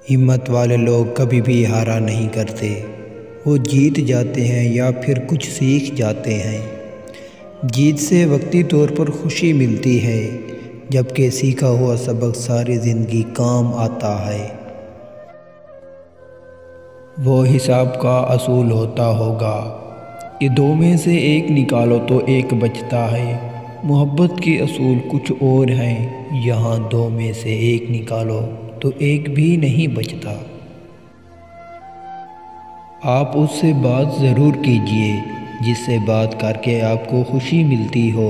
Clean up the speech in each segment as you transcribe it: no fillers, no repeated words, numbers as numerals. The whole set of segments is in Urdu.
ہمت والے لوگ کبھی بھی ہارا نہیں کرتے، وہ جیت جاتے ہیں یا پھر کچھ سیکھ جاتے ہیں۔ جیت سے وقتی طور پر خوشی ملتی ہے، جبکہ سیکھا ہوا سبق ساری زندگی کام آتا ہے۔ وہ حساب کا اصول ہوتا ہوگا کہ دو میں سے ایک نکالو تو ایک بچتا ہے۔ محبت کے اصول کچھ اور ہیں، یہاں دو میں سے ایک نکالو تو ایک بھی نہیں بچتا۔ آپ اس سے بات ضرور کیجئے جس سے بات کر کے آپ کو خوشی ملتی ہو،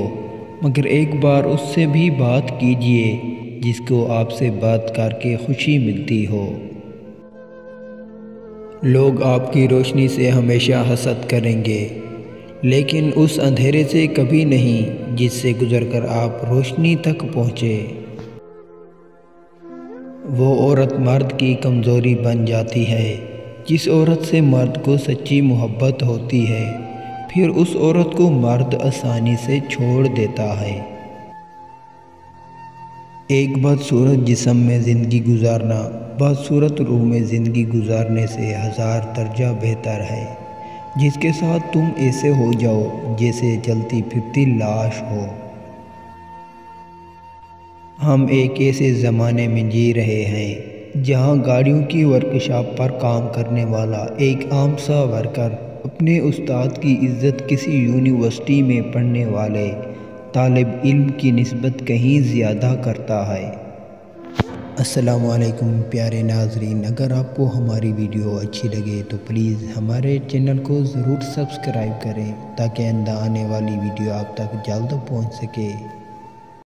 مگر ایک بار اس سے بھی بات کیجئے جس کو آپ سے بات کر کے خوشی ملتی ہو۔ لوگ آپ کی روشنی سے ہمیشہ حسد کریں گے، لیکن اس اندھیرے سے کبھی نہیں جس سے گزر کر آپ روشنی تک پہنچے۔ وہ عورت مرد کی کمزوری بن جاتی ہے جس عورت سے مرد کو سچی محبت ہوتی ہے، پھر اس عورت کو مرد آسانی سے چھوڑ دیتا ہے۔ ایک بدصورت جسم میں زندگی گزارنا بدصورت روح میں زندگی گزارنے سے 1000 درجہ بہتر ہے، جس کے ساتھ تم ایسے ہو جاؤ جیسے چلتی پھرتی لاش ہو۔ ہم ایک ایسے زمانے میں جی رہے ہیں جہاں گاڑیوں کی ورکشاپ پر کام کرنے والا ایک عام سا ورکر اپنے استاد کی عزت کسی یونیورسٹی میں پڑھنے والے طالب علم کی نسبت کہیں زیادہ کرتا ہے۔ السلام علیکم پیارے ناظرین، اگر آپ کو ہماری ویڈیو اچھی لگے تو پلیز ہمارے چینل کو ضرور سبسکرائب کریں تاکہ آنے والی ویڈیو آپ تک جلد پہنچ سکے۔